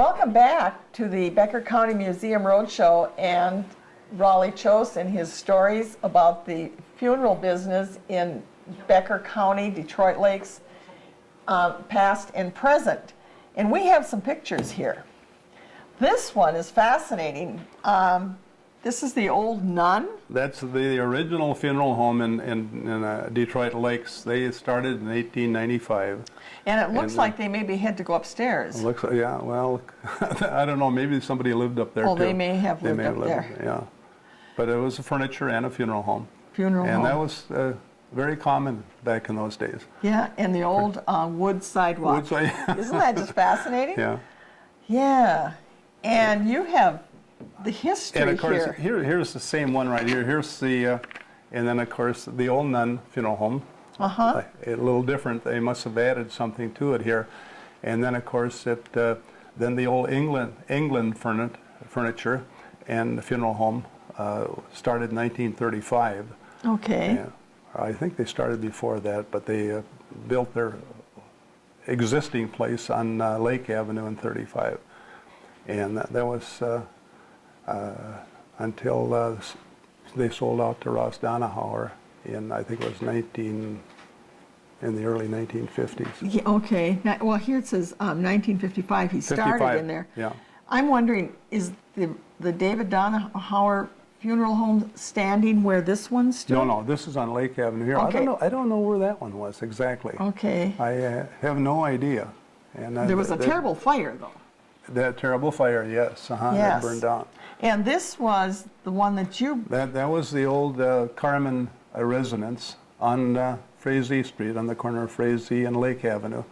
Welcome back to the Becker County Museum Roadshow and Rollie Kjos and his stories about the funeral business in Becker County, Detroit Lakes, past and present. And we have some pictures here. This one is fascinating. This is the old nun. That's the original funeral home in Detroit Lakes. They started in 1895. And it looks like they maybe had to go upstairs. It looks like, yeah, well, I don't know, maybe somebody lived up there too. They may have lived up there. Yeah. But it was a furniture and a funeral home. And that was very common back in those days. Yeah, and the old wood sidewalk. Isn't that just fascinating? Yeah. Yeah. And you have the history and of course, here. Here's the same one right here. Here's the, and then of course the old nun funeral home. Uh-huh. A little different. They must have added something to it here. And then of course then the old England furniture and the funeral home started in 1935. Okay. And I think they started before that, but they built their existing place on Lake Avenue in 35. And that was until they sold out to Ross Donahauer in, I think it was in the early 1950s. Yeah, okay. Now, well, here it says 1955. He started in there. Yeah. I'm wondering, is the David Donahauer funeral home standing where this one stood? No, this is on Lake Avenue here. Okay. I don't know where that one was exactly. Okay. I have no idea. And there was a terrible fire, though. That terrible fire, yes. Yes. That burned down. And this was the one that you... That was the old Carmen residence on Frazee Street, on the corner of Frazee and Lake Avenue.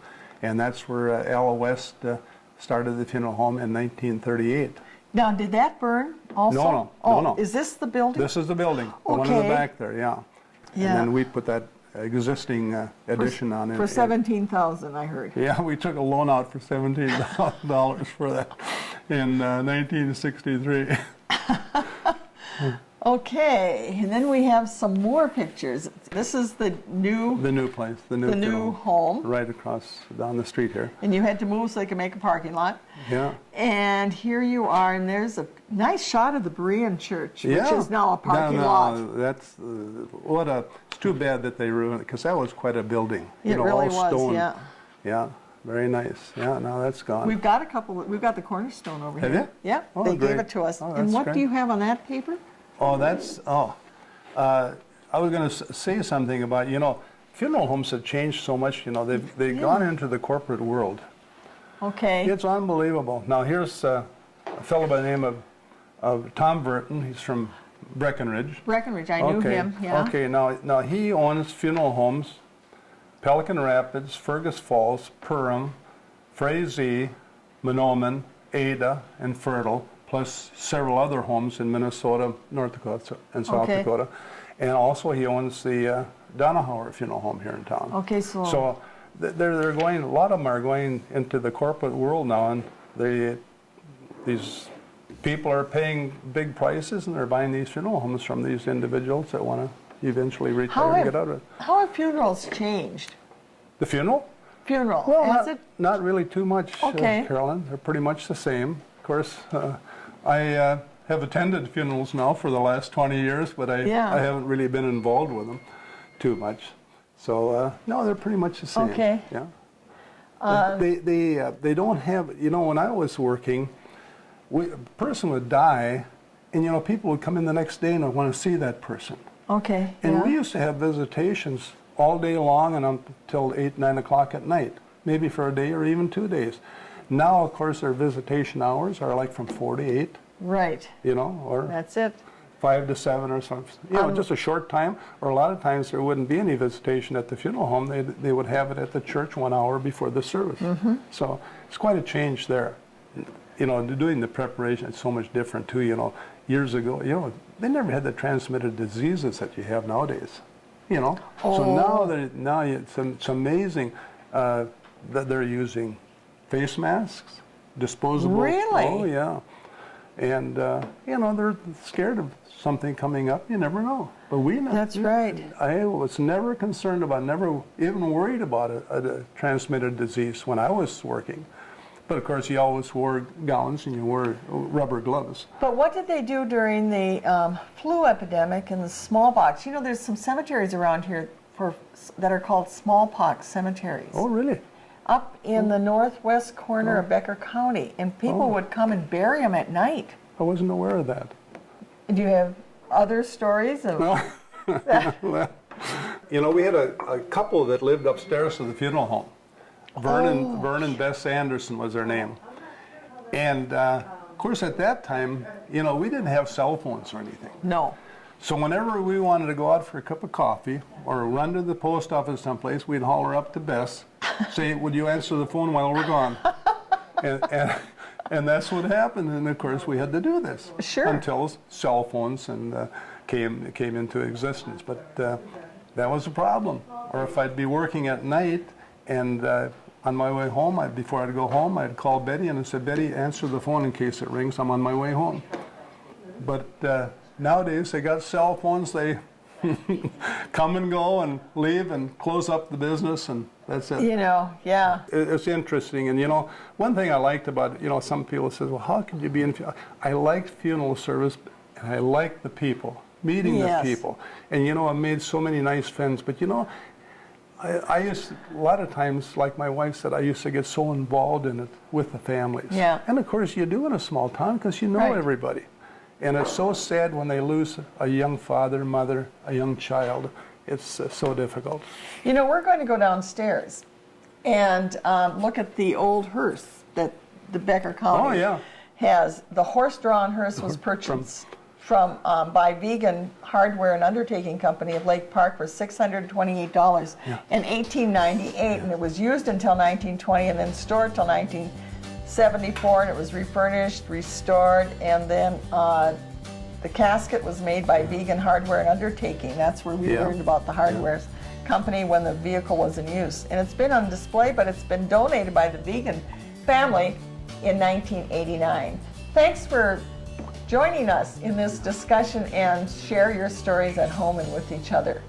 And that's where Ella West started the funeral home in 1938. Now, did that burn also? No. Is this the building? This is the building, the one in the back there, yeah. And then we put that existing addition on it. For $17,000, I heard. Yeah, we took a loan out for $17,000 for that in 1963. Okay, and then we have some more pictures. This is the new place, the new home, right across down the street here. And you had to move so they could make a parking lot. Yeah. And here you are, and there's a nice shot of the Berean Church, which is now a parking lot. That's it's too bad that they ruined it, because that was quite a building. It really all was, stone. yeah. Yeah, very nice. Yeah, now that's gone. We've got we've got the cornerstone over here. Have you? Yeah, they gave it to us. Oh, and what great. do you have on that paper? Oh, I was going to say something about, funeral homes have changed so much, they've gone into the corporate world. Okay. It's unbelievable. Now, here's a fellow by the name of Tom Burton. He's from Breckenridge. Breckenridge, I knew him, yeah. Okay, now he owns funeral homes, Pelican Rapids, Fergus Falls, Perham, Frazee, Mahnomen, Ada, and Fertile, plus several other homes in Minnesota, North Dakota, and South Dakota. And also he owns the Donahauer funeral home here in town. Okay, so they're going, a lot of them are going into the corporate world now, and these people are paying big prices, and they're buying these funeral homes from these individuals that want to eventually retire and get out of it. How have funerals changed? The funeral? Funeral. Well, not really too much, Okay. Carolyn. They're pretty much the same. Of course, I have attended funerals now for the last 20 years, but I haven't really been involved with them too much. So, no, they're pretty much the same. Okay. Yeah. They don't have, when I was working, a person would die, and, people would come in the next day and would want to see that person. Okay. And we used to have visitations all day long and until 8, 9 o'clock at night, maybe for a day or even 2 days. Now, of course, their visitation hours are like from 4 to 8. Right. Or that's it. 5 to 7 or something. Just a short time. Or a lot of times there wouldn't be any visitation at the funeral home. They would have it at the church 1 hour before the service. Mm-hmm. So it's quite a change there. Doing the preparation is so much different too. Years ago, they never had the transmitted diseases that you have nowadays. So now it's amazing that they're using face masks, disposable. Really? Oh, yeah. And, they're scared of something coming up. You never know. But That's right. I was never concerned about, never even worried about a transmitted disease when I was working. But of course, you always wore gowns and you wore rubber gloves. But what did they do during the flu epidemic and the smallpox? You know, there's some cemeteries around here that are called smallpox cemeteries. Oh, really? Up in the northwest corner of Becker County, and people would come and bury them at night. I wasn't aware of that. Do you have other stories of Well, you know, we had a couple that lived upstairs of the funeral home. Vernon Bess Anderson was their name. And of course, at that time, you know, we didn't have cell phones or anything. No. So whenever we wanted to go out for a cup of coffee or run to the post office someplace, we'd holler up to Bess, say, "Would you answer the phone while we're gone?" and that's what happened. And of course, we had to do this until cell phones came into existence. But that was a problem. Or if I'd be working at night and on my way home, before I'd go home, I'd call Betty and I'd say, "Betty, answer the phone in case it rings. I'm on my way home." But nowadays, they got cell phones. They come and go and leave and close up the business, and that's it. You know, yeah. It's interesting. And, you know, one thing I liked about it, you know, some people say, "Well, how could you be in funeral?" I liked funeral service, and I liked the people, meeting the people. And, you know, I made so many nice friends. But, you know, I used, a lot of times, like my wife said, I used to get so involved in it with the families. Yeah. And, of course, you do in a small town because you know everybody. And it's so sad when they lose a young father, mother, a young child. It's so difficult. You know, we're going to go downstairs and look at the old hearse that the Becker County has. The horse-drawn hearse was purchased by Vegan Hardware and Undertaking Company of Lake Park for $628 in 1898, and it was used until 1920 and then stored till 1974, and it was refurnished, restored, and then the casket was made by Vegan Hardware and Undertaking. That's where we learned about the hardware company when the vehicle was in use. And it's been on display, but it's been donated by the Vegan family in 1989. Thanks for joining us in this discussion, and share your stories at home and with each other.